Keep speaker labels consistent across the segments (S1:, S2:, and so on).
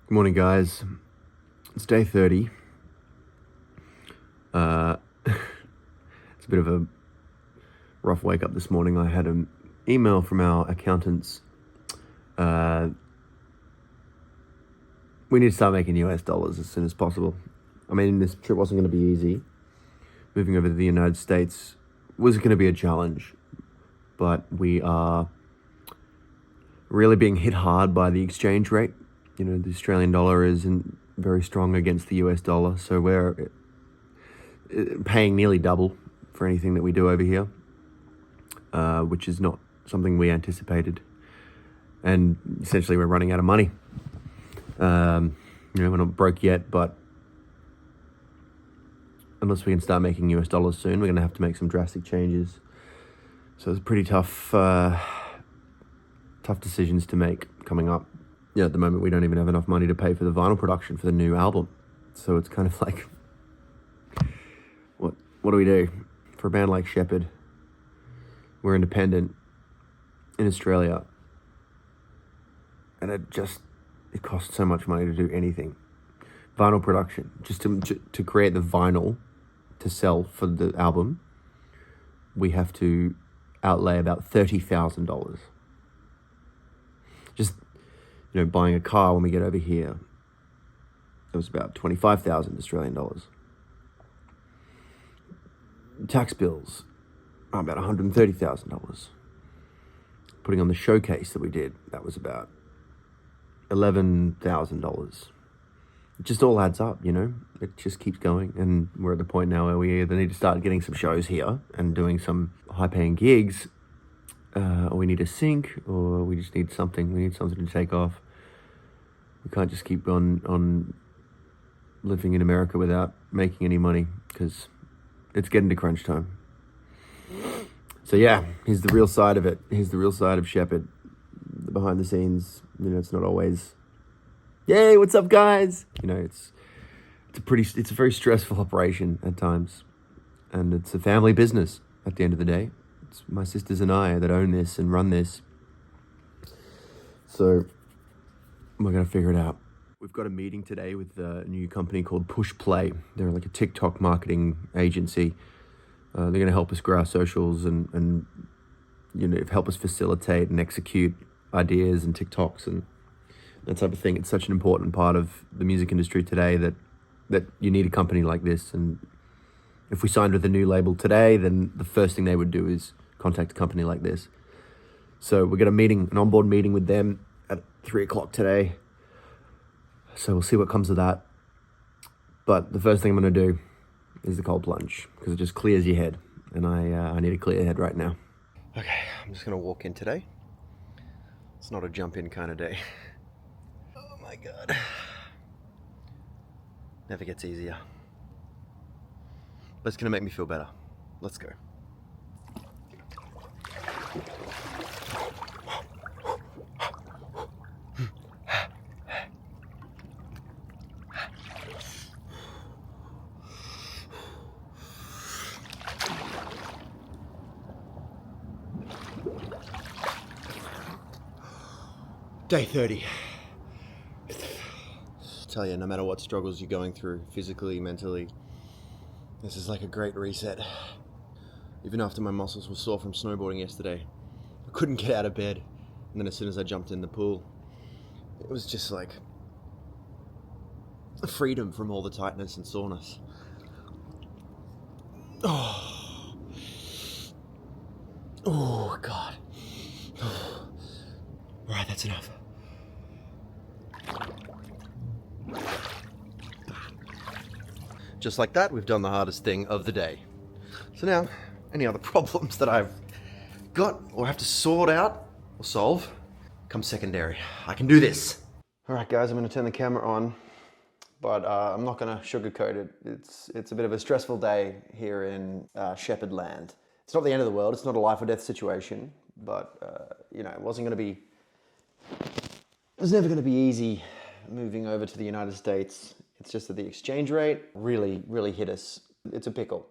S1: Good morning, guys. It's day 30. It's a bit of a rough wake up this morning. I had an email from our accountants. We need to start making US dollars as soon as possible. I mean, this trip wasn't going to be easy. Moving over to the United States was going to be a challenge, but we are really being hit hard by the exchange rate. You know, the Australian dollar isn't very strong against the US dollar, so we're paying nearly double for anything that we do over here, which is not something we anticipated. And essentially, we're running out of money. We're not broke yet, but unless we can start making US dollars soon, we're going to have to make some drastic changes. So it's pretty tough decisions to make coming up. Yeah, at the moment, we don't even have enough money to pay for the vinyl production for the new album. So it's kind of like, what do we do? For a band like Shepherd, we're independent in Australia, and it costs so much money to do anything. Vinyl production, just to create the vinyl to sell for the album, we have to outlay about $30,000. Just, buying a car when we get over here, it was about 25,000 Australian dollars. Tax bills are about $130,000. Putting on the showcase that we did, that was about $11,000. It just all adds up, It just keeps going, and we're at the point now where we either need to start getting some shows here and doing some high-paying gigs, or we need a sync, or we just need something. We need something to take off. We can't just keep on living in America without making any money, because it's getting to crunch time. So yeah, here's the real side of it. Here's the real side of Shepherd. The behind the scenes, it's not always, yay, what's up, guys? It's a very stressful operation at times. And it's a family business at the end of the day. It's my sisters and I that own this and run this. So we're going to figure it out. We've got a meeting today with a new company called Push Play. They're like a TikTok marketing agency. They're going to help us grow our socials and help us facilitate and execute ideas and TikToks and that type of thing. It's such an important part of the music industry today that you need a company like this. And if we signed with a new label today, then the first thing they would do is contact a company like this. So we're going to an onboard meeting with them at 3:00 today. So we'll see what comes of that. But the first thing I'm going to do is the cold plunge, because it just clears your head. And I need a clear head right now. Okay, I'm just going to walk in today. It's not a jump in kind of day. Oh my God. Never gets easier. But it's going to make me feel better. Let's go. Day 30. I tell you, no matter what struggles you're going through, physically, mentally, this is like a great reset. Even after my muscles were sore from snowboarding yesterday, I couldn't get out of bed. And then as soon as I jumped in the pool, it was just like a freedom from all the tightness and soreness. Oh God. All right, that's enough. Just like that, we've done the hardest thing of the day. So now, any other problems that I've got or have to sort out or solve come secondary. I can do this. All right, guys, I'm going to turn the camera on, but I'm not going to sugarcoat it. It's a bit of a stressful day here in Shepherd land. It's not the end of the world. It's not a life or death situation, but it wasn't going to be. It was never going to be easy moving over to the United States. It's just that the exchange rate really, really hit us. It's a pickle.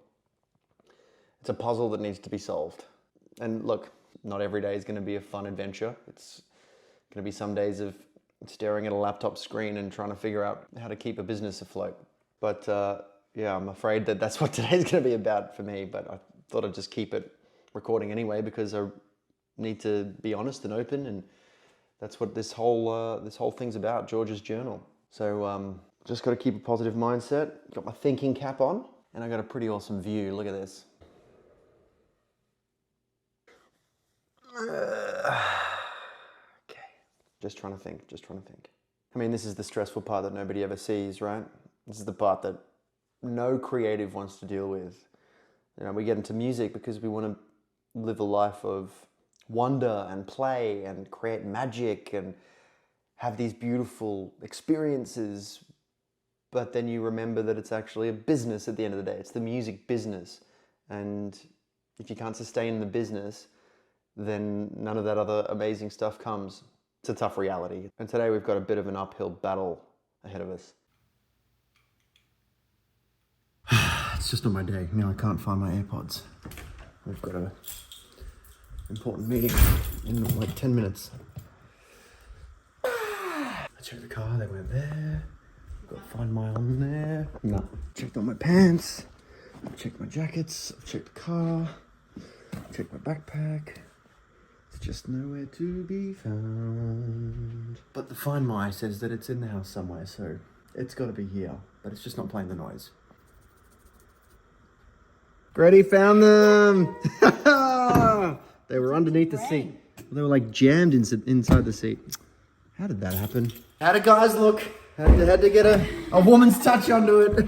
S1: It's a puzzle that needs to be solved. And look, not every day is going to be a fun adventure. It's going to be some days of staring at a laptop screen and trying to figure out how to keep a business afloat. But yeah, I'm afraid that that's what today's going to be about for me. But I thought I'd just keep it recording anyway because I need to be honest and open, and that's what this whole thing's about. George's journal. So just got to keep a positive mindset. Got my thinking cap on, and I got a pretty awesome view. Look at this. Okay, just trying to think. I mean, this is the stressful part that nobody ever sees, right? This is the part that no creative wants to deal with. You know, we get into music because we want to live a life of wonder and play and create magic and have these beautiful experiences. But then you remember that it's actually a business at the end of the day. It's the music business. And if you can't sustain the business, then none of that other amazing stuff comes. It's a tough reality. And today we've got a bit of an uphill battle ahead of us. It's just not my day. Now I can't find my AirPods. We've got an important meeting in like 10 minutes. I checked the car, they weren't there. I've got to find my on there. No. Checked on my pants. I've checked my jackets. I've checked the car. I've checked my backpack. It's just nowhere to be found. But the Find My says that it's in the house somewhere, so it's got to be here. But it's just not playing the noise. Grady found them! They were underneath the seat. They were like jammed inside the seat. How did that happen? How do guys look? Had to get a woman's touch onto it.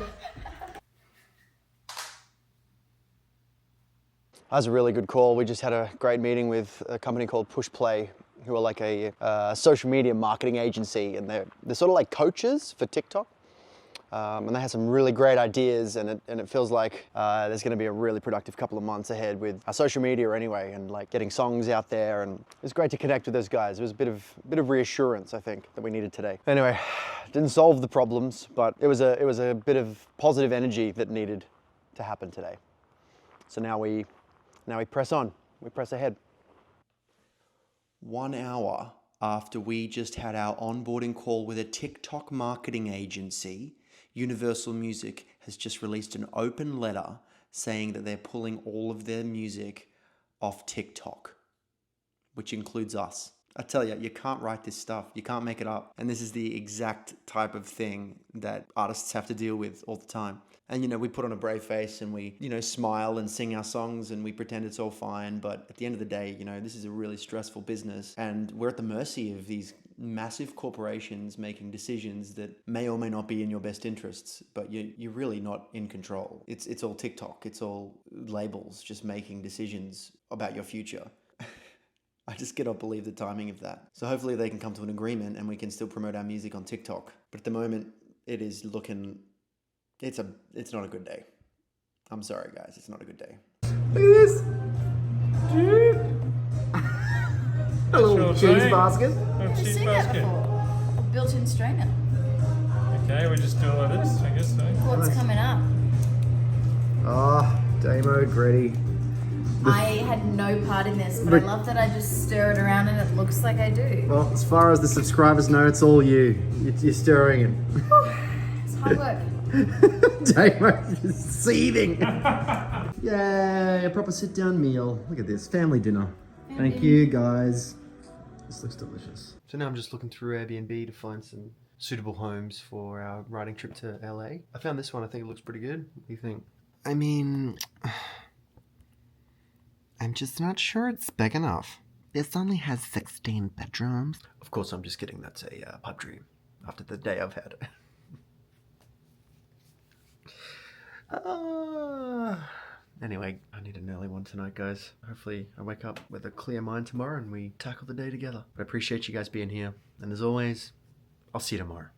S1: That was a really good call. We just had a great meeting with a company called Push Play, who are like a social media marketing agency, and they're sort of like coaches for TikTok. And they have some really great ideas, and it feels like there's going to be a really productive couple of months ahead with our social media anyway, and like getting songs out there. And it was great to connect with those guys. It was a bit of reassurance, I think, that we needed today. Anyway, didn't solve the problems, but it was a bit of positive energy that needed to happen today. So now we press on. We press ahead. 1 hour after we just had our onboarding call with a TikTok marketing agency, Universal Music has just released an open letter saying that they're pulling all of their music off TikTok, which includes us. I tell you, you can't write this stuff. You can't make it up. And this is the exact type of thing that artists have to deal with all the time. And, you know, we put on a brave face and we, you know, smile and sing our songs and we pretend it's all fine. But at the end of the day, you know, this is a really stressful business and we're at the mercy of these massive corporations making decisions that may or may not be in your best interests, but you're really not in control. It's all TikTok. It's all labels just making decisions about your future. I just cannot believe the timing of that. So hopefully they can come to an agreement and we can still promote our music on TikTok. But at the moment, it is looking... It's not a good day. I'm sorry, guys. It's not a good day. Look at this. A little cheese basket.
S2: I've seen that before. Built-in strainer.
S3: Okay, we just do all of this, I guess so.
S2: What's coming up?
S1: Oh, Damo, Grady.
S2: I had no part in this, but I love that I just stir it around and it looks like I do.
S1: Well, as far as the subscribers know, it's all you. You're stirring it.
S2: It's hard work.
S1: Damo's just seething. Yay, a proper sit-down meal. Look at this, family dinner. Thank you, guys. This looks delicious. So now I'm just looking through Airbnb to find some suitable homes for our riding trip to LA. I found this one. I think it looks pretty good. What do you think? I mean, I'm just not sure it's big enough. This only has 16 bedrooms. Of course, I'm just kidding. That's a pipe dream after the day I've had. Anyway, I need an early one tonight, guys. Hopefully I wake up with a clear mind tomorrow and we tackle the day together. But I appreciate you guys being here. And as always, I'll see you tomorrow.